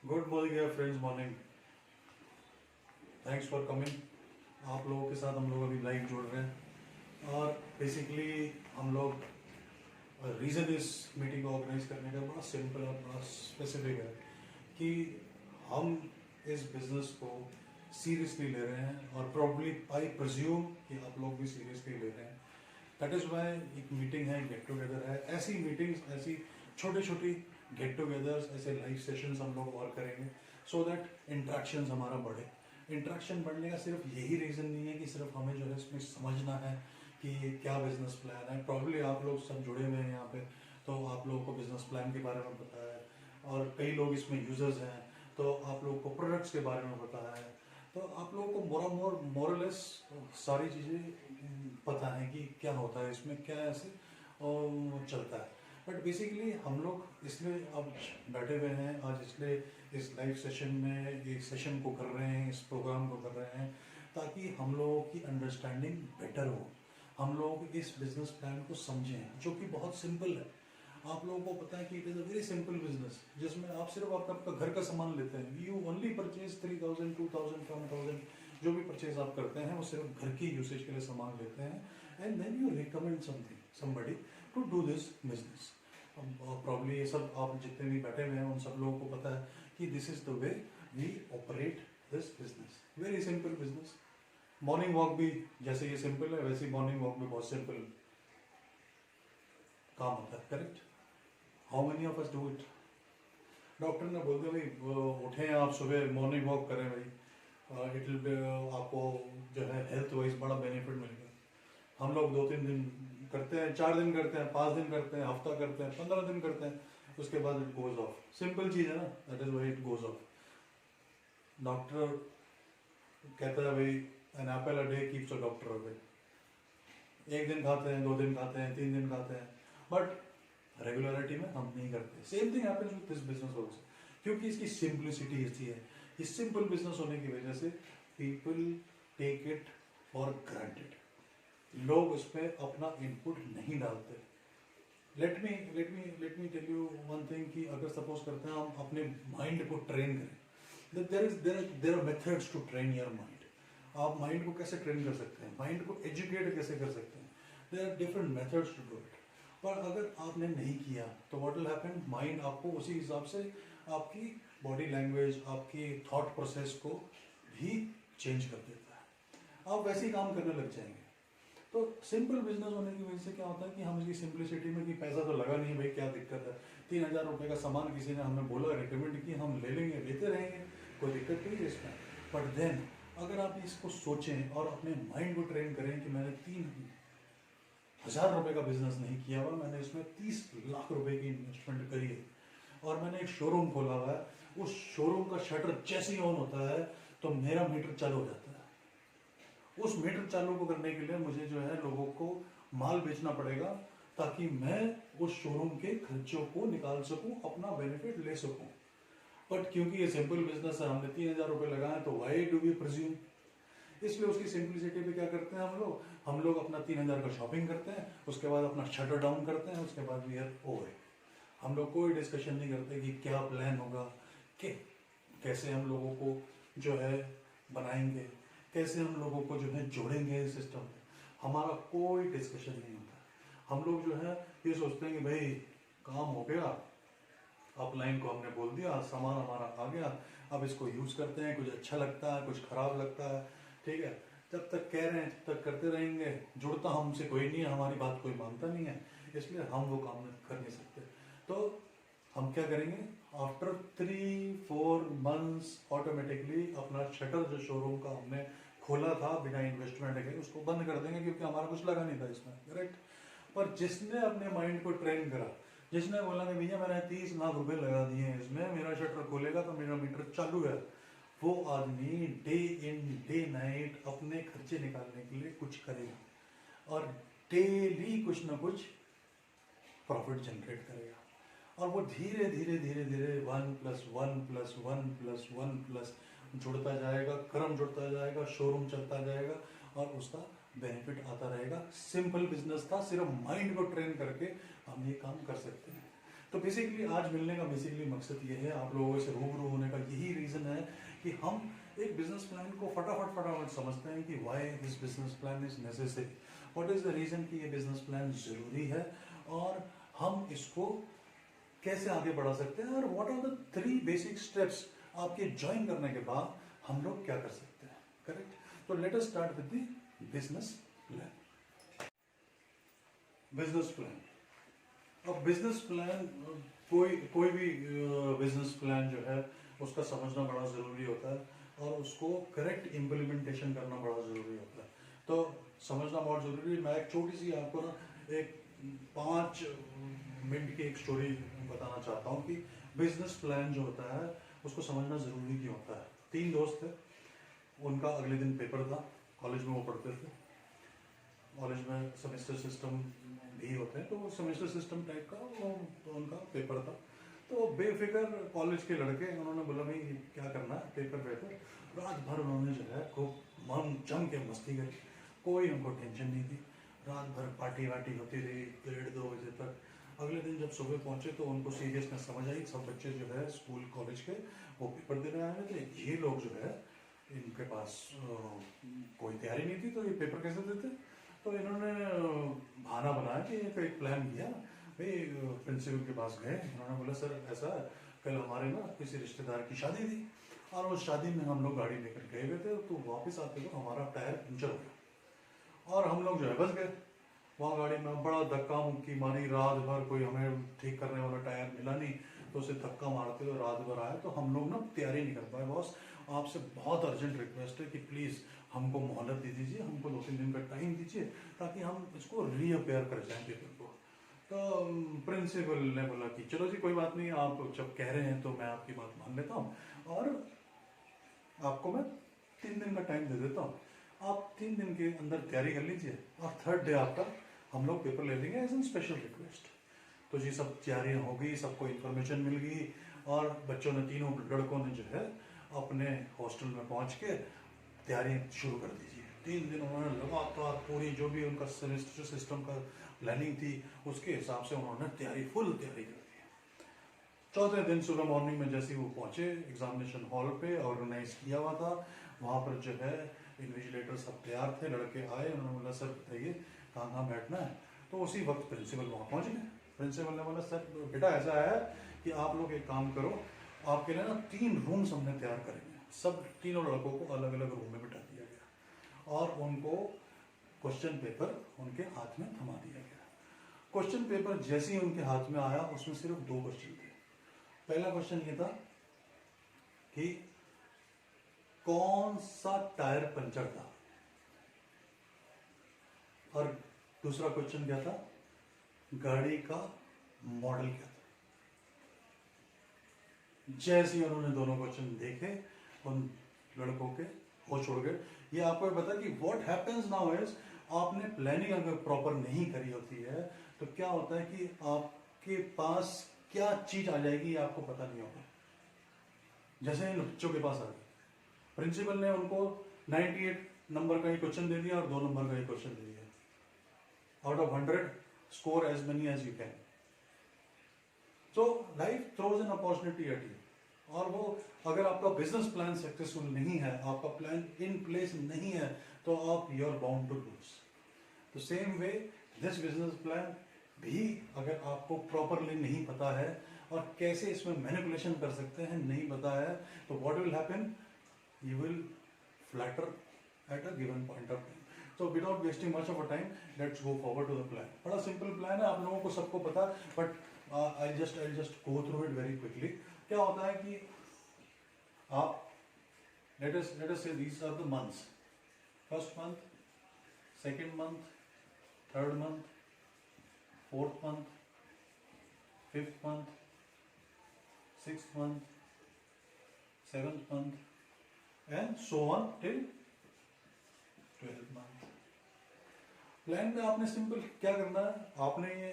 Good morning यार friends, morning. Thanks for coming. आप लोगों के साथ हम लोग अभी लाइव जुड़ रहे हैं और बेसिकली हम लोग रीज़न इस मीटिंग को ऑर्गेनाइज करने का बड़ा सिंपल और बड़ा स्पेसिफिक है कि हम इस बिज़नेस को सीरियसली ले रहे हैं और प्रॉब्ली आई प्रिज्यूम कि आप लोग भी सीरियसली ले रहे हैं। दैट इज़ वाई एक मीटिंग है, गेट टुगेदर है। ऐसी मीटिंग्स, ऐसी छोटी छोटी गेट टुगेदर्स, ऐसे लाइव सेशंस हम लोग और करेंगे सो दैट इंट्रैक्शंस हमारा बढ़े। इंट्रैक्शन बढ़ने का सिर्फ यही रीज़न नहीं है कि सिर्फ हमें जो है इसमें समझना है कि क्या बिजनेस प्लान है। प्रॉब्ली आप लोग सब जुड़े हुए हैं यहाँ पे, तो आप लोगों को बिजनेस प्लान के बारे में पता है और कई लोग इसमें यूजर्स हैं, तो आप लोगों को प्रोडक्ट्स के बारे में पता है, तो आप लोगों को मोरलेस सारी चीज़ें पता है कि क्या होता है इसमें, क्या ऐसे चलता है। बट बेसिकली हम लोग इसलिए अब बैठे हुए हैं आज, इसलिए इस लाइव सेशन में एक सेशन को कर रहे हैं, इस प्रोग्राम को कर रहे हैं ताकि हम लोगों की अंडरस्टैंडिंग बेटर हो, हम लोग इस बिजनेस प्लान को समझें जो कि बहुत सिंपल है। आप लोगों को पता है कि it is a very simple business जिसमें आप सिर्फ आपका घर का सामान लेते हैं। यू ओनली परचेज 3000, 2000, 5000 जो भी परचेज आप करते हैं वो सिर्फ घर की यूसेज के लिए सामान लेते हैं and then you recommend somebody to do this business. Probably ये सब आप जितने भी बैठे हुए हैं उन सब लोगों को पता है कि this is the way we operate this business. Very simple business. Morning walk भी जैसे ये सिंपल है वैसे मॉर्निंग वॉक भी बहुत सिंपल काम होता है, correct? How many of us do it? Doctor ने बोल दिया भाई उठें आप सुबह मॉर्निंग वॉक करें भाई, इट विल आपको जो है हेल्थ वाइज बड़ा बेनिफिट मिलेगा। हम लोग 2-3 दिन करते हैं, 4 दिन करते हैं, 5 दिन करते हैं, हफ्ता करते हैं, 15 दिन करते हैं, उसके बाद इट गोज ऑफ। सिंपल चीज़ है ना, that is why it goes off. Doctor कहता है भाई an apple a day keeps a doctor away. एक दिन खाते हैं, 2 दिन खाते हैं, 3 दिन खाते हैं, बट रेगुलरिटी में हम नहीं करते। Same thing happens with this business also, क्योंकि इसकी सिंप्लिसिटी ऐसी है। इस सिंपल बिजनेस होने की वजह से people take it for granted. लोग उसमें अपना इनपुट नहीं डालते। Let me tell you one thing कि अगर सपोज करते हैं हम अपने माइंड को ट्रेन करें, there are methods to train your mind. आप माइंड को कैसे ट्रेन कर सकते हैं, माइंड को एजुकेट कैसे कर सकते हैं, there are different methods to do it. पर अगर आपने नहीं किया तो व्हाट विल हैपन, माइंड आपको उसी हिसाब से आपकी बॉडी लैंग्वेज, आपकी थॉट प्रोसेस को भी चेंज कर देता है। आप वैसे ही काम करने लग जाएंगे। तो सिंपल बिजनेस होने की वजह से क्या होता है कि हम इसकी सिंप्लिसिटी में कि पैसा तो लगा नहीं भाई, क्या दिक्कत है, 3000 रुपये का सामान किसी ने हमें बोला, रिकमेंड की, हम ले लेंगे, लेते रहेंगे, कोई दिक्कत नहीं है इसमें। बट देन अगर आप इसको सोचें और अपने माइंड को ट्रेन करें कि मैंने 3000 रुपये का बिजनेस नहीं किया हुआ, मैंने इसमें 30 लाख रुपए की इन्वेस्टमेंट करी है और मैंने एक शोरूम खोला हुआ है, उस शोरूम का शटर जैसे ही ऑन होता है तो मेरा मीटर चालू हो जाता है। उस मीटर चालू को करने के लिए मुझे जो है लोगों को माल बेचना पड़ेगा ताकि मैं उस शोरूम के खर्चों को निकाल सकूं, अपना बेनिफिट ले सकूं। बट क्योंकि ये सिंपल बिजनेस है, हमने 3000 रुपये लगाए, तो वाई डू वी प्रिज्यूम? इसलिए उसकी सिंप्लिसिटी पे क्या करते हैं हम लोग अपना 3000 का शॉपिंग करते हैं, उसके बाद अपना शटर डाउन करते हैं, उसके बाद वी आर ओवर। हम लोग कोई डिस्कशन नहीं करते कि क्या प्लान होगा, कि कैसे हम लोगों को जो है बनाएंगे, कैसे हम लोगों को जो है जोड़ेंगे सिस्टम में। हमारा कोई डिस्कशन नहीं होता। हम लोग जो है ये सोचते हैं कि भाई काम हो गया, अपलाइन को हमने बोल दिया, सामान हमारा आ गया, अब इसको यूज करते हैं, कुछ अच्छा लगता है, कुछ खराब लगता है, ठीक है, जब तक कह रहे हैं तब तक करते रहेंगे। जुड़ता हमसे कोई नहीं है, हमारी बात कोई मानता नहीं है, इसलिए हम वो काम कर नहीं सकते। तो हम क्या करेंगे, आफ्टर 3-4 मंथ्स ऑटोमेटिकली अपना शटर जो शोरूम का हमने खोला था बिना इन्वेस्टमेंट के, उसको बंद कर देंगे, क्योंकि हमारा कुछ लगा नहीं था इसमें, करेक्ट? पर जिसने अपने माइंड को ट्रेन करा, जिसने बोला कि भैया मैंने 30 लाख रुपए लगा दिए हैं इसमें, मेरा शटर खोलेगा तो मेरा मीटर चालू है, वो आदमी डे इन डे नाइट अपने खर्चे निकालने के लिए कुछ करेगा और डेली कुछ ना कुछ प्रॉफिट जनरेट करेगा। और वो धीरे धीरे धीरे धीरे 1+1+1+1+ जुड़ता जाएगा, क्रम जुड़ता जाएगा, शोरूम चलता जाएगा और उसका बेनिफिट आता रहेगा। सिंपल बिजनेस था, सिर्फ माइंड को ट्रेन करके हम ये काम कर सकते हैं। तो बेसिकली आज मिलने का बेसिकली मकसद ये है, आप लोगों से रूबरू होने का यही रीज़न है कि हम एक बिजनेस प्लान को फटाफट समझते हैं कि why this business plan is necessary, what is the reason कि ये बिजनेस प्लान ज़रूरी है और हम इसको कैसे आगे बढ़ा सकते हैं और what are the 3 basic steps आपके ज्वाइन करने के बाद हम लोग क्या कर सकते हैं। करेक्ट? तो let us start with the business plan. Business plan, अब बिजनेस प्लान कोई भी बिजनेस प्लान जो है उसका समझना बड़ा ज़रूरी होता है और उसको करेक्ट इम्प्लीमेंटेशन करना बड़ा ज़रूरी होता है। तो समझना बहुत ज़रूरी है। मैं एक छोटी सी आपको ना एक 5 मिनट की एक स्टोरी बताना चाहता हूँ कि बिजनेस प्लान जो होता है उसको समझना ज़रूरी क्यों होता है। 3 दोस्त थे, उनका अगले दिन पेपर था, कॉलेज में वो पढ़ते थे। कॉलेज में सेमेस्टर सिस्टम भी होते हैं, तो सेमेस्टर सिस्टम टाइप का वो तो उनका पेपर था। तो बेफिक्र कॉलेज के लड़के, उन्होंने बोला भाई क्या करना है, पेपर। रात भर उन्होंने जो है खूब मन जम के मस्ती करी, कोई उनको टेंशन नहीं थी। रात भर पार्टी वार्टी होती रही 1:30-2 बजे तक। अगले दिन जब सुबह पहुंचे तो उनको सीरियसनेस समझ आई। सब बच्चे जो है स्कूल कॉलेज के वो पेपर देने आए थे, ये लोग जो है इनके पास कोई तैयारी नहीं थी, तो ये पेपर कैसे देते। तो इन्होंने बहाना बनाया कि एक प्लान किया, भाई प्रिंसिपल के पास गए। उन्होंने बोला सर ऐसा कल हमारे ना किसी रिश्तेदार की शादी थी और उस शादी में हम लोग गाड़ी लेकर गए हुए थे, तो वापस आते तो हमारा टायर पंचर हो गया और हम लोग जो है बस गए वहाँ। गाड़ी में बड़ा धक्का मुक्की मारी रात भर, कोई हमें ठीक करने वाला टायर मिला नहीं, तो उसे धक्का मारते हुए रात भर आए। तो हम लोग ना तैयारी नहीं कर पाए। बॉस आपसे बहुत अर्जेंट रिक्वेस्ट है कि प्लीज़ हमको मोहलत दे दीजिए, हमको 2-3 दिन का टाइम दीजिए ताकि हम इसको रीअपेयर कर जाएं पेपर को। तो प्रिंसिपल ने बोला कि चलो जी कोई बात नहीं, आप जब कह रहे हैं तो मैं आपकी बात मान लेता हूँ और आपको मैं 3 दिन का टाइम दे देता हूँ। आप 3 दिन के अंदर तैयारी कर लीजिए और 3rd डे आपका हम लोग पेपर ले लेंगे एज एन स्पेशल रिक्वेस्ट। तो जी सब तैयारियाँ हो गई, सबको इन्फॉर्मेशन मिल गई और बच्चों ने, तीनों लड़कों ने जो है अपने हॉस्टल में पहुँच के तैयारी शुरू कर दीजिए। 3 दिन उन्होंने लगातार पूरी जो भी उनका सेमेस्टर सिस्टम का प्लानिंग थी उसके हिसाब से उन्होंने फुल तैयारी कर दी। 4थे दिन सुबह मॉर्निंग में जैसे ही वो पहुंचे एग्जामिनेशन हॉल पे, ऑर्गेनाइज किया हुआ था, वहाँ पर जो है इन्विजिलेटर सब तैयार थे। लड़के आए, उन्होंने बोला सर बताइए कहाँ बैठना है। तो उसी वक्त प्रिंसिपल वहाँ पहुँच गए। प्रिंसिपल ने बोला सर बेटा ऐसा है कि आप लोग एक काम करो, आपके लिए ना 3 रूम्स हमने तैयार करेंगे। सब तीनों लड़कों को अलग अलग रूम में बिठा दिया गया और उनको क्वेश्चन पेपर उनके हाथ में थमा दिया गया। क्वेश्चन पेपर जैसे ही उनके हाथ में आया उसमें सिर्फ 2 क्वेश्चन थे। पहला क्वेश्चन ये था कि कौन सा टायर पंचर था और दूसरा क्वेश्चन क्या था, गाड़ी का मॉडल क्या था। जैसे ही उन्होंने दोनों क्वेश्चन देखे उन लड़कों के होश उड़ गए। ये आपको पता है कि व्हाट हैपेंस नाउ इज, आपने प्लानिंग अगर प्रॉपर नहीं करी होती है तो क्या होता है कि आपके पास क्या चीज आ जाएगी आपको पता नहीं होगा। जैसे इन बच्चों के पास आ गई, प्रिंसिपल ने उनको 98 नंबर का ही क्वेश्चन दे दिया और 2 नंबर का ही क्वेश्चन दे दिया। Out of 100 score as many as you can. So life throws an opportunity at you. और वो अगर आपका बिजनेस प्लान सक्सेसफुल नहीं है, आपका प्लान इन प्लेस नहीं है, तो आप you are bound to lose. तो same way this business plan भी अगर आपको प्रॉपरली नहीं पता है और कैसे इसमें मैनिपुलेशन कर सकते हैं नहीं पता है, तो what will happen, you will flatter at a given point of time. So without wasting much of a time, let's go forward to the plan. बड़ा सिंपल प्लान है, आप लोगों को सबको पता, but I'll just go through it very quickly. क्या होता है कि आप let us say these are the months. First month, second month, third month, fourth month, fifth month, sixth month, seventh month, and so on till 12th month. Plan में आपने simple क्या करना है, आपने ये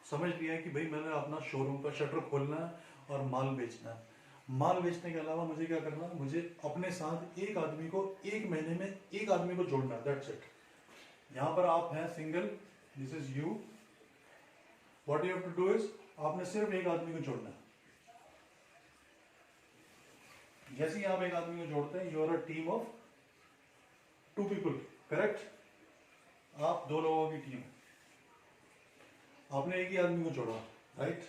समझ लिया है कि भाई मैंने अपना शोरूम का शटर खोलना है और माल बेचना है। माल बेचने के अलावा मुझे क्या करना है, मुझे अपने साथ एक आदमी को 1 महीने में एक आदमी को जोड़ना है, दैट्स इट। यहाँ पर आप हैं single, this is you, what you have to do is आपने सिर्फ एक आदमी को जोड़ना है। जैसे ही आप एक आदमी को जोड़ते हैं, you are a team of 2 people, correct? आप 2 लोगों की टीम। आपने एक ही आदमी को जोड़ा, राइट?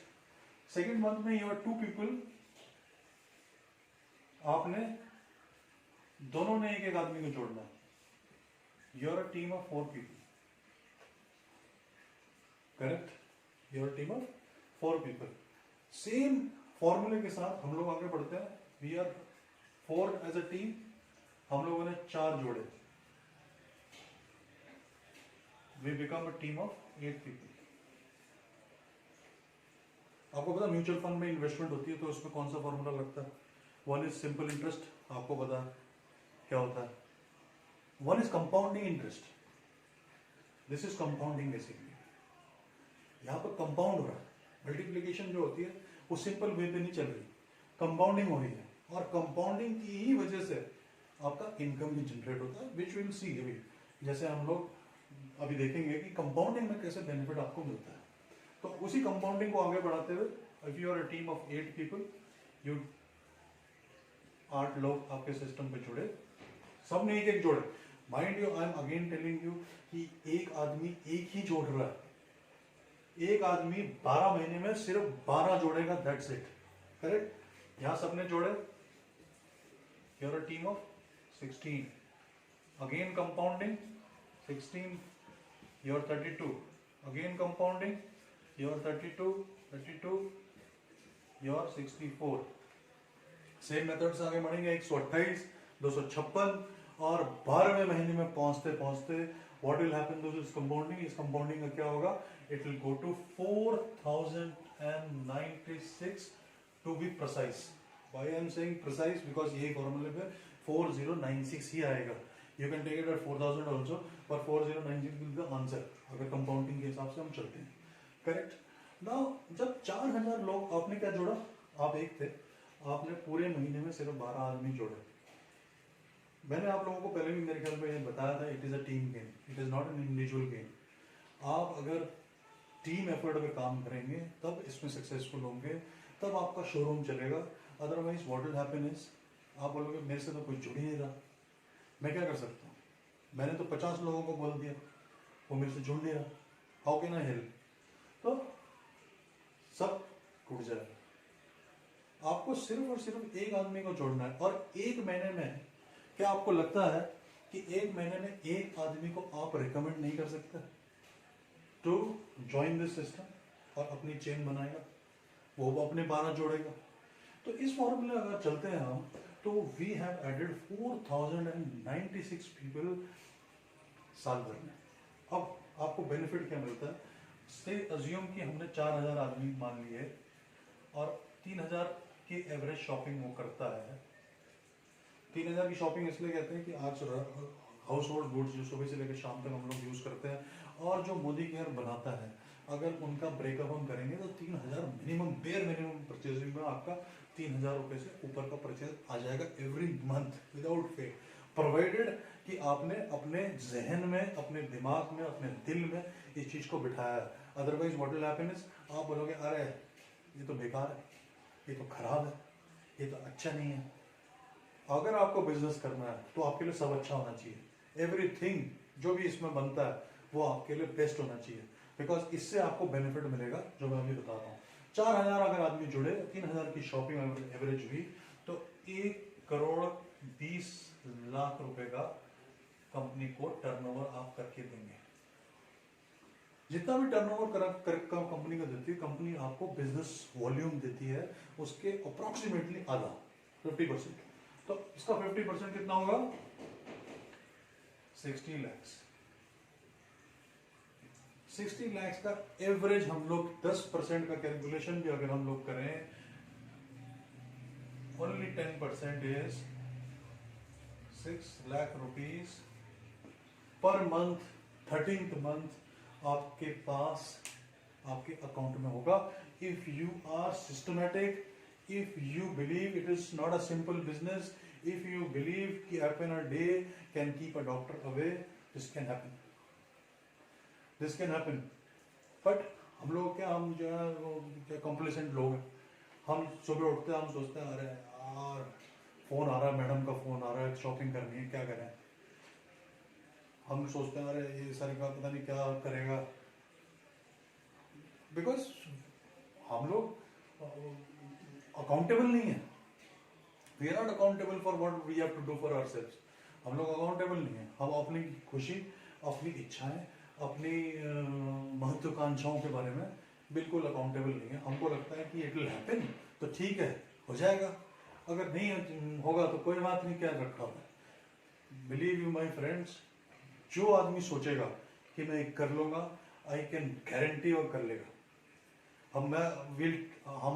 सेकेंड मंथ में यू आर 2 पीपल, आपने दोनों ने एक एक आदमी को जोड़ना है। You are a team of 4 people, correct? You are a team of 4 people. Same फॉर्मूले के साथ हम लोग आगे बढ़ते हैं। We are 4 as a team, हम लोगों ने 4 जोड़े, we become a team of 8 people. आपको पता म्यूचुअल फंड में इन्वेस्टमेंट होती है तो उसमें कौन सा फॉर्मूला लगता है? वन इज सिंपल इंटरेस्ट, आपको पता है क्या होता है। One is compounding interest, this is compounding basically. यहाँ पर कंपाउंड हो रहा है, मल्टीप्लीकेशन जो होती है वो सिंपल वे पे नहीं चल रही, कंपाउंडिंग हो रही है। और कंपाउंडिंग की ही वजह से आपका इनकम भी जनरेट होता है, विच विल सी अभी। जैसे हम लोग अभी देखेंगे कि कंपाउंडिंग में कैसे बेनिफिट आपको मिलता है। तो उसी कंपाउंडिंग को आगे बढ़ाते हुए, if you are a team of 8 people, you 8 लोग आपके सिस्टम पे जुड़े, सब ने एक एक जोड़े। Mind you, I am again telling you कि एक आदमी एक ही जोड़ रहा है। एक आदमी 12 महीने में सिर्फ 12 जोड़ेगा, दैट्स इट, करेक्ट? यहां सबने जोड़े, you are a team of 16, again compounding 16, you are 32, again compounding, you are 32, you are 64। Same method से आगे बढ़ेंगे, 128, 256, और 12वें महीने में पहुंचते पहुंचते what will happen, this is compounding. इस कंपाउंडिंग का क्या होगा? It will go to 4096 to be precise. Why I am saying precise? Because यही फॉर्मूले पे 4096 ही आएगा। You can take it at 4000 also, पर 4096 विल द आंसर अगर कंपाउंडिंग के हिसाब से हम चलते हैं, करेक्ट? नाउ जब 4000 लोग, आपने क्या जोड़ा? आप एक थे, आपने पूरे महीने में सिर्फ 12 आदमी जोड़े। मैंने आप लोगों को पहले भी मेरे ख्याल में ये बताया था, it is a team game, it is not an individual game. आप अगर टीम एफर्ट पे काम करेंगे तब इसमें सक्सेसफुल होंगे, तब आपका शोरूम चलेगा। Otherwise what will happen is, आप बोलोगे मेरे से तो कोई जुड़ ही नहीं रहा, मैं क्या कर सकता हूँ? मैंने तो 50 लोगों को बोल दिया, वो मेरे से जुड़ नहीं रहा, हाउ कैन आई हेल्प? तो सब टूट जाएगा। आपको सिर्फ और सिर्फ एक आदमी को जोड़ना है। और एक महीने में, क्या आपको लगता है कि एक महीने में एक आदमी को आप रिकमेंड नहीं कर सकते टू ज्वाइन दिस सिस्टम और अपनी चेन बनाएगा, वो अपने 12 जोड़ेगा? तो इस फॉर्मूले अगर चलते हैं हम, तो वी हैव एडेड 4096 पीपल साल भर में। अब आपको बेनिफिट क्या मिलता है? से अज्यूम कि हमने 4000 आदमी मान लिए और 3000 की एवरेज शॉपिंग वो करता है। 3000 की शॉपिंग इसलिए कहते हैं कि आज हाउस होल्ड गुड्स जो सुबह से लेकर शाम तक हम लोग यूज करते हैं, और जो मोदी केयर बनाता है, अगर उनका ब्रेकअप हम करेंगे तो 3000 मिनिमम, बेयर मिनिमम परचेजिंग में आपका 3000 रुपए से ऊपर का परचेज आ जाएगा every month without fail, provided कि आपने अपने जहन में, अपने दिमाग में, अपने दिल में इस चीज को बिठाया है। Otherwise what will happen is, आप बोलोगे अरे ये तो बेकार है, ये तो खराब है, ये तो अच्छा नहीं है। अगर आपको बिजनेस करना है तो आपके लिए सब अच्छा होना चाहिए, एवरीथिंग जो भी इसमें बनता है वो आपके लिए बेस्ट होना चाहिए, बिकॉज इससे आपको बेनिफिट मिलेगा जो मैं अभी बताता हूँ। 4000 अगर आदमी जुड़े, 3000 की शॉपिंग एवरेज हुई, तो 1,20,00,000 रुपए का कंपनी को टर्नओवर आप करके देंगे। जितना भी टर्नओवर कंपनी का देती है, कंपनी आपको बिजनेस वॉल्यूम देती है उसके अप्रोक्सीमेटली आधा, 50%। तो इसका 50% कितना होगा? 60 lakhs। 60 lakhs का एवरेज हम लोग 10% का कैलकुलेशन भी अगर हम लोग करें, ओनली 10% इज 6 lakh rupees per month, 13th month आपके पास, आपके अकाउंट में होगा। If you are systematic, if you believe it is not a simple business, if you believe कि app in a day can keep a doctor away, this can happen, this can happen। but हम लोग क्या, हम जो है वो क्या complacent लोग हैं। हम सुबह उठते हैं, हम सोचते हैं अरे यार फ़ोन आ रहा है, मैडम का फ़ोन आ रहा है, शॉपिंग करनी है, क्या करें। हम सोचते हैं अरे ये सर का पता नहीं क्या करेगा, बिकॉज हम लोग अकाउंटेबल नहीं है। We are not accountable for what we have to do for ourselves. हम लोग अकाउंटेबल नहीं है। हम अपनी खुशी, अपनी इच्छाएं, अपनी महत्वाकांक्षाओं के बारे में बिल्कुल अकाउंटेबल नहीं है। हमको लगता है कि इट विल हैपन, तो ठीक है, हो जाएगा। अगर नहीं होगा तो कोई बात नहीं, क्या रखा हुआ है। बिलीव यू माई फ्रेंड्स, जो आदमी सोचेगा कि मैं कर लूँगा, आई कैन गारंटी और कर लेगा। हम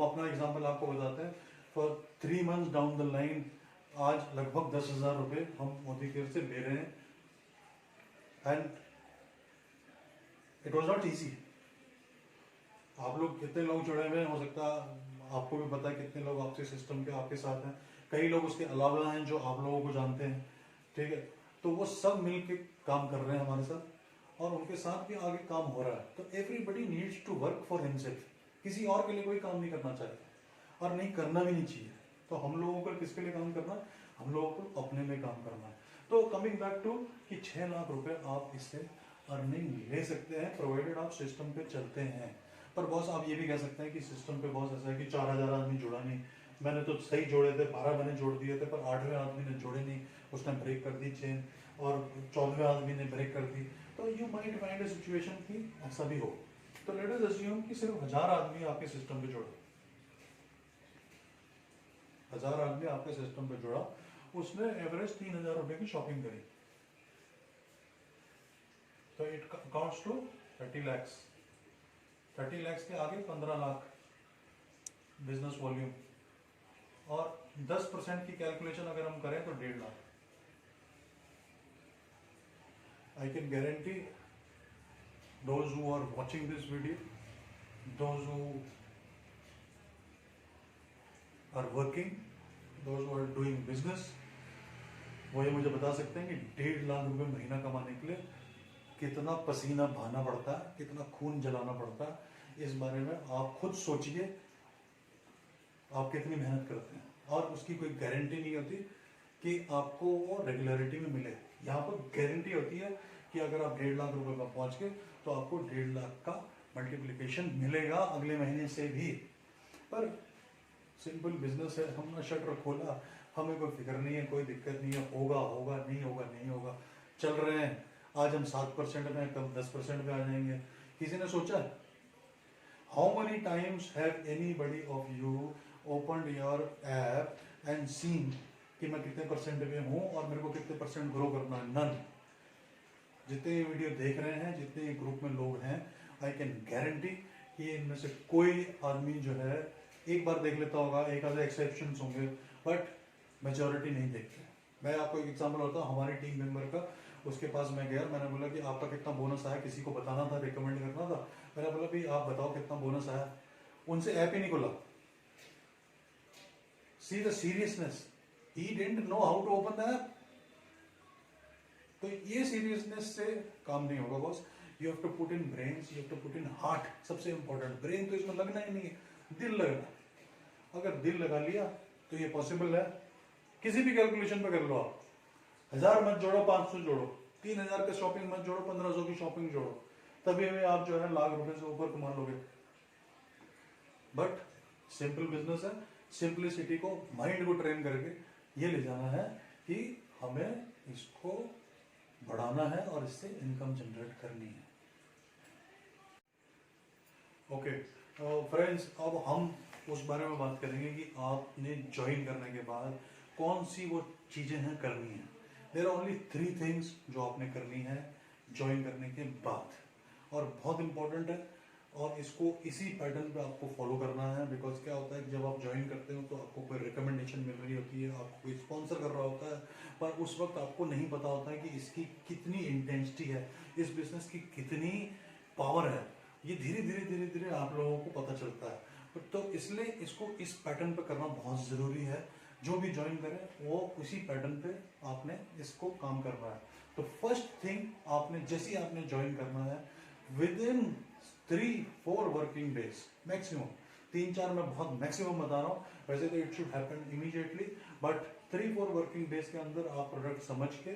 अपना एग्जाम्पल आपको बताते हैं। For 3 months down the line आज लगभग 10,000 रुपये हम मोदी केयर से ले रहे हैं, and it was not easy. आप लोग कितने लोग जुड़े हुए हैं, हो सकता है आपको भी पता है कितने लोग आपके सिस्टम के आपके साथ हैं। कई लोग उसके अलावा हैं जो आप लोगों को जानते हैं, ठीक है। तो वो सब मिल के काम कर रहे हैं हमारे साथ, और उनके साथ भी आगे काम हो रहा है। तो everybody needs to work for himself. किसी और के लिए कोई काम नहीं करना चाहिए और नहीं करना भी नहीं चाहिए। तो हम लोगों को किसके लिए काम करना है, हम लोगों को अपने में काम करना है। तो कमिंग बैक टू कि 6 लाख रुपए आप इससे अर्निंग ले सकते हैं, प्रोवाइडेड आप सिस्टम पे चलते हैं। पर बॉस आप ये भी कह सकते हैं कि सिस्टम पे बॉस ऐसा है कि 4,000 आदमी जुड़ा नहीं, मैंने तो सही जोड़े थे, 12 मैंने जोड़ दिए थे, पर 8वें आदमी ने जोड़े नहीं, उसने ब्रेक कर दी चेन, और 14वें आदमी ने ब्रेक कर दी। तो you might find a situation कि ऐसा भी हो। तो लेट अस अज्यूम कि सिर्फ 1000 आदमी आपके सिस्टम पे जुड़ा, 1000 आदमी आपके सिस्टम पे जुड़ा, उसने एवरेज 3,000 रुपए की शॉपिंग करी, तो it accounts to 30 lakhs। 30 lakhs के आगे 15 लाख बिजनेस वॉल्यूम, और 10% की कैलकुलेशन अगर हम करें तो 1.5 lakh. I can guarantee those who are watching this video, those who are working, those who are doing business, वो ये मुझे बता सकते हैं कि 1.5 लाख रुपए महीना कमाने के लिए कितना पसीना बहाना पड़ता है, कितना खून जलाना पड़ता है। इस बारे में आप खुद सोचिए, आप कितनी मेहनत करते हैं, और उसकी कोई गारंटी नहीं होती कि आपको वो रेगुलरिटी में मिले। यहाँ पर गारंटी होती है कि अगर आप 1.5 लाख रुपए पर पहुंच गए तो आपको 1.5 लाख का मल्टीप्लिकेशन मिलेगा अगले महीने से भी। पर सिंपल बिजनेस है, हमने शटर खोला, हमें कोई फिक्र नहीं है, कोई दिक्कत नहीं है, होगा होगा, नहीं होगा नहीं होगा, चल रहे हैं। आज हम 7% में, कल 10% में आ जाएंगे। किसी ने सोचा how many times have anybody of you opened your app and seen कि मैं कितने परसेंट में हूँ और मेरे को कितने % ग्रो करना है? नन। जितने ये वीडियो देख रहे हैं, जितने ग्रुप में लोग हैं, आई कैन गारंटी कि इनमें से कोई आदमी जो है एक बार देख लेता होगा, एक आधे एक्सेप्शंस होंगे, बट मेजॉरिटी नहीं देखते। मैं आपको एक एग्जांपल होता हूँ, हमारी टीम मेंबर का, उसके पास मैं गया, मैंने बोला कि आपका कितना बोनस आया, किसी को बताना था, रिकमेंड करना था। मैंने बोला भाई आप बताओ कितना बोनस आया, उनसे ऐप ही नहीं खुला। See the seriousness, he didn't know how to open the app. तो ये सीरियसनेस से काम नहीं होगा boss. You have to put in brains, you have to put in heart. सबसे इंपॉर्टेंट ब्रेन तो इसमें लगना ही नहीं है, दिल लगना। अगर दिल लगा लिया तो ये पॉसिबल है। किसी भी कैलकुलेशन पे कर लो आप, 1000 मत जोड़ो, 500 जोड़ो, 3000 का शॉपिंग मत जोड़ो, 1500 की शॉपिंग जोड़ो, तभी भी आप जो है लाख रुपए से ऊपर कमा लोगे। बट सिंपल बिजनेस है, सिंपलिसिटी को, माइंड को ट्रेन करके ये ले जाना है कि हमें इसको बढ़ाना है और इससे इनकम जनरेट करनी है। ओके फ्रेंड्स, अब हम उस बारे में बात करेंगे कि आपने ज्वाइन करने के बाद कौन सी वो चीज़ें हैं करनी है। देयर आर ओनली 3 थिंग्स जो आपने करनी है ज्वाइन करने के बाद, और बहुत इंपॉर्टेंट है, और इसको इसी पैटर्न पे आपको फॉलो करना है। बिकॉज क्या होता है कि जब आप ज्वाइन करते हो तो आपको कोई रिकमेंडेशन मिल रही होती है, आपको कोई स्पॉन्सर कर रहा होता है, पर उस वक्त आपको नहीं पता होता है कि इसकी कितनी इंटेंसिटी है, इस बिजनेस की कितनी पावर है। ये धीरे धीरे धीरे धीरे आप लोगों को पता चलता है। तो इसलिए इसको इस पैटर्न पे करना बहुत ज़रूरी है। जो भी ज्वाइन करे वो उसी पैटर्न पे आपने इसको काम करना है। तो फर्स्ट थिंग, आपने जैसे ही आपने ज्वाइन करना है, with in 3-4 working days maximum, 3-4 मैं बहुत मैक्सिमम बता रहा हूँ, वैसे तो it should happen immediately, but 3-4 working days के अंदर आप प्रोडक्ट समझ के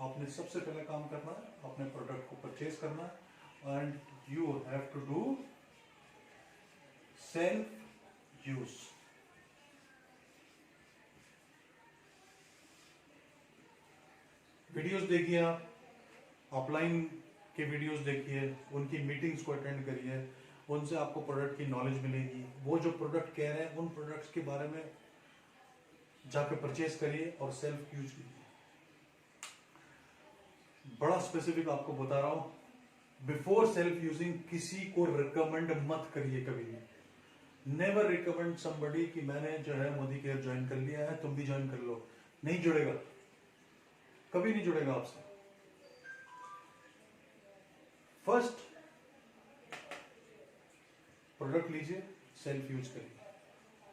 आपने सबसे पहले काम करना है, अपने प्रोडक्ट को परचेज करना है, and you have to do self use. Videos देखिए, आप ऑफलाइन के वीडियोस देखिए, उनकी मीटिंग्स को अटेंड करिए, उनसे आपको प्रोडक्ट की नॉलेज मिलेगी, वो जो प्रोडक्ट कह रहे हैं उन प्रोडक्ट्स के बारे में जाकर परचेज करिए और सेल्फ यूज कीजिए। बड़ा स्पेसिफिक आपको बता रहा हूं, बिफोर सेल्फ यूजिंग किसी को रिकमेंड मत करिए कभी भी। नेवर रिकमेंड समबडी कि मैंने जो है मोदी केयर ज्वाइन कर लिया है, तुम भी ज्वाइन कर लो। नहीं जुड़ेगा, कभी नहीं जुड़ेगा आपसे। फर्स्ट प्रोडक्ट लीजिए, सेल्फ यूज करिए,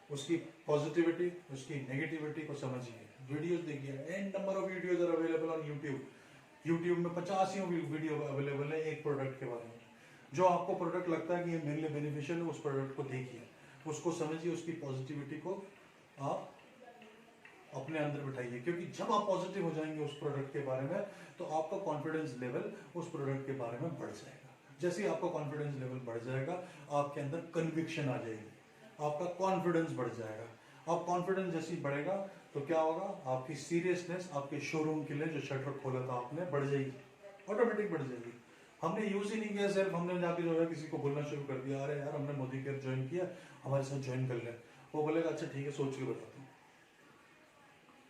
उसकी पॉजिटिविटी, उसकी नेगेटिविटी को समझिए, वीडियोस देखिए। And number of videos are available on YouTube में 50 वीडियो अवेलेबल है एक प्रोडक्ट के बारे में। जो आपको प्रोडक्ट लगता है कि ये मेरे लिए बेनिफिशियल है, उस प्रोडक्ट को देखिए, उसको समझिए, उसकी पॉजिटिविटी को आप अपने अंदर बिठाइए, क्योंकि जब आप पॉजिटिव हो जाएंगे उस प्रोडक्ट के बारे में तो आपका कॉन्फिडेंस लेवल उस प्रोडक्ट के बारे में बढ़ जाएगा। जैसे ही आपका कॉन्फिडेंस लेवल बढ़ जाएगा, आपके अंदर कन्विक्शन आ जाएगी, आपका कॉन्फिडेंस बढ़ जाएगा। अब कॉन्फिडेंस जैसे ही बढ़ेगा तो क्या होगा, आपकी सीरियसनेस आपके शोरूम के लिए जो शटर खोला था आपने बढ़ जाएगी, ऑटोमेटिक बढ़ जाएगी। हमने यूज ही नहीं किया, सिर्फ हमने जाके जो है किसी को बोलना शुरू कर दिया, अरे यार हमने मोदी केयर ज्वाइन किया, हमारे साथ ज्वाइन कर ले। वो बोलेगा अच्छा ठीक है, सोच के बताता हूँ।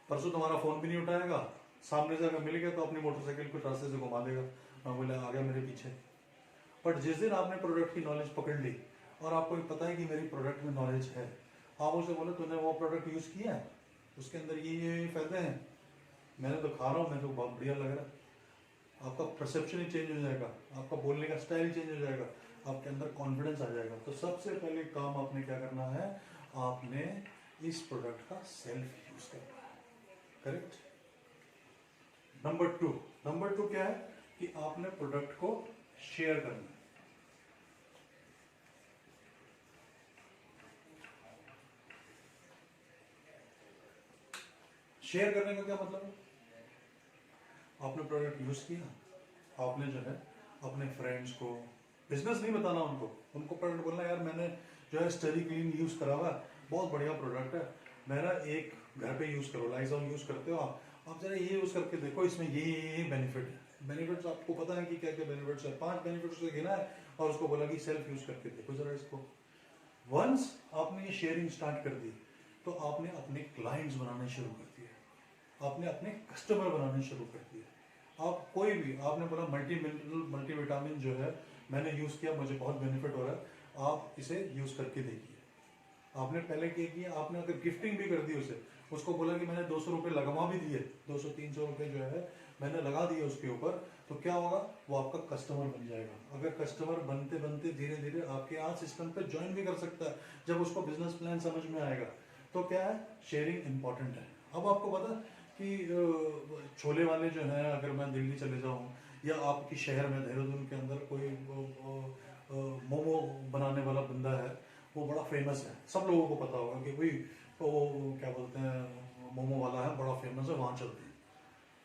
परसों तुम्हारा फोन भी नहीं उठाएगा, सामने से अगर मिल गया तो अपनी मोटरसाइकिल को रास्ते से घुमा देगा, मैं बोले आ गया मेरे पीछे। बट जिस दिन आपने प्रोडक्ट की नॉलेज पकड़ ली और आपको पता है कि मेरी प्रोडक्ट में नॉलेज है, आप उसे बोले तूने वो प्रोडक्ट यूज किया है, उसके अंदर ये फायदे हैं, मैंने तो खा रहा हूँ, मेरे को बहुत बढ़िया लग रहा है, आपका परसेप्शन ही चेंज हो जाएगा, आपका बोलने का स्टाइल चेंज हो जाएगा, आपके अंदर कॉन्फिडेंस आ जाएगा। तो सबसे पहले काम आपने क्या करना है, आपने इस प्रोडक्ट का सेल्फ यूज करना है, करेक्ट। नंबर टू क्या है कि आपने प्रोडक्ट को शेयर करना है। शेयर करने का क्या मतलब है, आपने प्रोडक्ट यूज किया, आपने जो है अपने फ्रेंड्स को, बिजनेस नहीं बताना उनको प्रोडक्ट बोलना, यार मैंने जो है स्टडी क्लीन यूज करा हुआ, बहुत बढ़िया प्रोडक्ट है, मेरा एक घर पे यूज करो, लाइजॉल यूज करते हो आप जरा ये यूज करके देखो, इसमें ये बेनिफिट है। बेनिफिट्स आपको पता है कि क्या क्या बेनिफिट्स है, 5 बेनिफिट्स से गिना है और उसको बोला कि सेल्फ यूज करके देखो जरा इसको। वंस आपने ये शेयरिंग स्टार्ट कर दी तो आपने अपने क्लाइंट्स बनाने शुरू कर दिए, आपने अपने कस्टमर बनाने शुरू कर दिए। आप कोई भी, आपने बोला मल्टी मिनरल मल्टीविटामिन जो है मैंने यूज किया, मुझे बहुत बेनिफिट हो रहा है, आप इसे यूज करके देखिए। आपने पहले क्या किया, आपने अगर गिफ्टिंग भी कर दी उसे, उसको बोला कि मैंने 200 रुपये लगवा भी दिए, 200-300 रुपये जो है मैंने लगा दिए उसके ऊपर, तो क्या होगा, वो आपका कस्टमर बन जाएगा। अगर कस्टमर बनते बनते धीरे धीरे आपके यहाँ सिस्टम पे ज्वाइन भी कर सकता है, जब उसको बिजनेस प्लान समझ में आएगा। तो क्या है, शेयरिंग इंपॉर्टेंट है। अब आपको पता कि छोले वाले जो हैं, अगर मैं दिल्ली चले जाऊँ या आपकी शहर में देहरादून के अंदर कोई मोमो बनाने वाला बंदा है, वो बड़ा फेमस है, सब लोगों को पता होगा कि भाई वो क्या बोलते हैं मोमो वाला है, बड़ा फेमस है, वहाँ चलते हैं।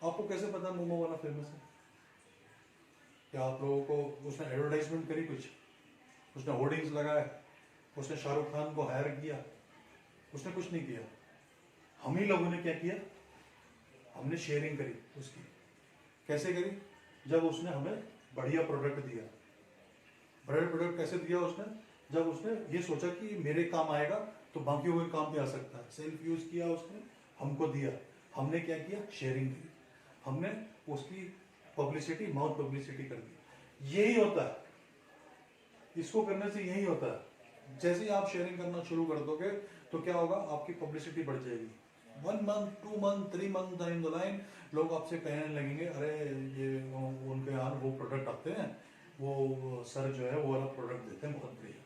आपको कैसे पता है मोमो वाला फेमस है? क्या आप लोगों को उसने एडवर्टाइजमेंट करी, कुछ उसने होर्डिंग्स लगाए, उसने शाहरुख खान को हायर किया? उसने कुछ नहीं किया। हम ही लोगों ने क्या किया, हमने शेयरिंग करी उसकी। कैसे करी? जब उसने हमें बढ़िया प्रोडक्ट दिया। बढ़िया प्रोडक्ट कैसे दिया उसने? जब उसने ये सोचा कि मेरे काम आएगा तो बाकी कोई काम भी आ सकता है। सेल्फ यूज किया उसने, हमको दिया, हमने क्या किया, शेयरिंग की, हमने उसकी पब्लिसिटी, माउथ पब्लिसिटी कर दी। यही होता है, इसको करने से यही होता है। जैसे ही आप शेयरिंग करना शुरू कर दोगे तो क्या होगा, आपकी पब्लिसिटी बढ़ जाएगी। 1 month, 2 month, 3 month down the line लोग आपसे कहने लगेंगे, अरे ये उनके यहाँ वो प्रोडक्ट आते हैं, वो सर जो है वो वाला प्रोडक्ट देते हैं, बहुत बढ़िया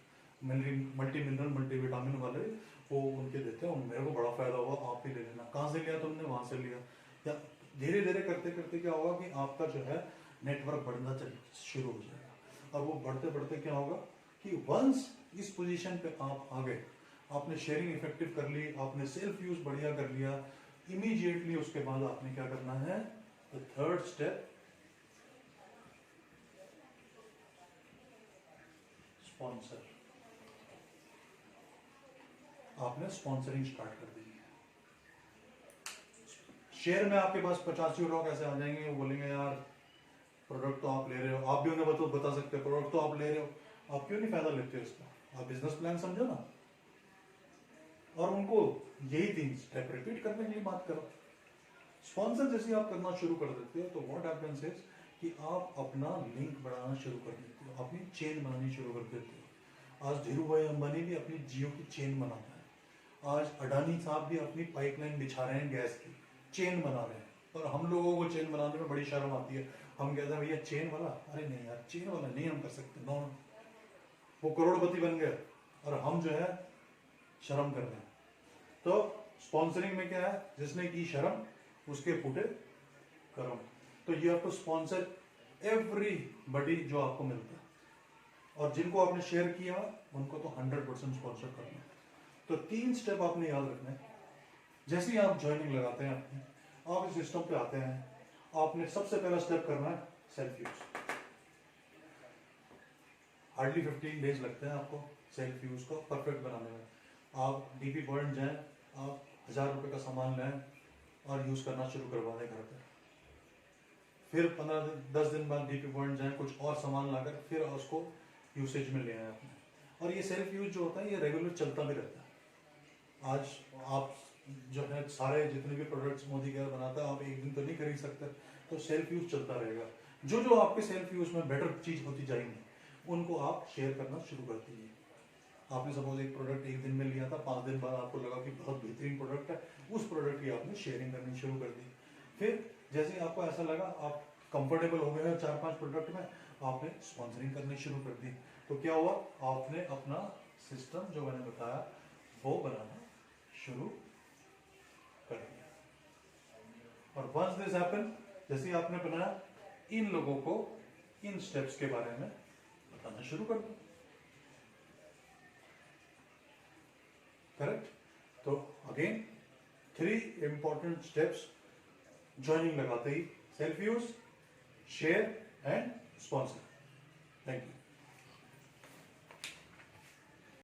मल्टी मिनरल मल्टीविटामिन वाले, वो उनके देते हैं, मेरे को बड़ा फायदा हुआ, आप भी ले लेना। कहाँ से लिया तुमने? वहां से लिया। या धीरे धीरे करते करते क्या होगा कि आपका जो है नेटवर्क बढ़ना शुरू हो जाएगा, और वो बढ़ते बढ़ते क्या होगा, कि वंस इस पोजीशन पे आप आ गए, आपने शेयरिंग इफेक्टिव कर ली, आपने सेल्फ यूज बढ़िया कर लिया, इमीडिएटली उसके बाद आपने क्या करना है, द थर्ड स्टेप, स्पॉन्सर। आपने स्पॉन्सरिंग स्टार्ट कर दी है। शेयर में आपके पास 85 लोग ऐसे आ जाएंगे, वो बोलेंगे यार प्रोडक्ट तो आप ले रहे हो, आप भी उन्हें बता सकते हो प्रोडक्ट तो आप ले रहे हो, आप क्यों नहीं फायदा लेते हो इसका, आप बिजनेस प्लान समझो ना, और उनको यही 3 स्टेप रिपीट करने के लिए बात करो। स्पॉन्सर जैसे आप करना शुरू कर देते हो तो व्हाट हैपेंस इज कि आप अपना लिंक बढ़ाना शुरू कर देते हो, अपनी चेन बनानी शुरू कर देते हो। आज धीरू भाई अंबानी भी अपनी जियो की चेन बनाता है, आज अडानी साहब भी अपनी पाइपलाइन बिछा रहे हैं गैस की, चेन बना रहे हैं, और हम लोगों को चेन बनाने में बड़ी शर्म आती है। हम कहते हैं भैया चेन वाला, अरे नहीं यार चेन वाला नहीं हम कर सकते, नो। वो करोड़पति बन गए और हम जो है शर्म कर रहे हैं। तो स्पॉन्सरिंग में क्या है, जिसने की शर्म उसके फूटे कर्म। तो you have to sponsor everybody जो आपको मिलता है, और जिनको आपने शेयर किया उनको तो 100% स्पॉन्सर करना है। तो 3 स्टेप आपने याद रखना है। जैसे ही आप ज्वाइनिंग लगाते हैं अपनी, आप इस सिस्टम पे आते हैं, आपने सबसे पहला स्टेप करना है सेल्फ यूज। हार्डली 15 डेज लगते हैं आपको सेल्फ यूज को परफेक्ट बनाने में। आप डीपी पॉइंट जाएं, आप 1000 रुपये का सामान लें और यूज करना शुरू करवा दें घर पे। फिर 15-10 दिन बाद डीपी पॉइंट जाएं, कुछ और सामान लाकर फिर उसको यूसेज में ले आए अपने। और ये सेल्फ यूज जो होता है ये रेगुलर चलता भी रहता है। आज आप जो है सारे जितने भी प्रोडक्ट्स मोदी केयर बनाता है, आप एक दिन तो नहीं खरीद सकते, तो सेल्फ यूज चलता रहेगा। जो जो आपके सेल्फ यूज में बेटर चीज होती जाएंगी उनको आप शेयर करना शुरू कर दीजिए। आपने सपोज एक प्रोडक्ट एक दिन में लिया था, 5 दिन बाद आपको लगा कि बहुत बेहतरीन प्रोडक्ट है, उस प्रोडक्ट की आपने शेयरिंग करनी शुरू कर दी। फिर जैसे ही आपको ऐसा लगा आप कंफर्टेबल हो गए 4-5 प्रोडक्ट में, आपने स्पॉन्सरिंग करनी शुरू कर दी। तो क्या हुआ, आपने अपना सिस्टम जो मैंने बताया वो बनाना शुरू कर दिया। और वंस दिस हैपन, जैसे ही आपने बनाया, इन लोगों को इन स्टेप्स के बारे में बताना शुरू कर दो। करेक्ट? तो अगेन 3 इंपॉर्टेंट स्टेप्स ज्वाइनिंग लगाते ही, self use, share and sponsor. Thank you.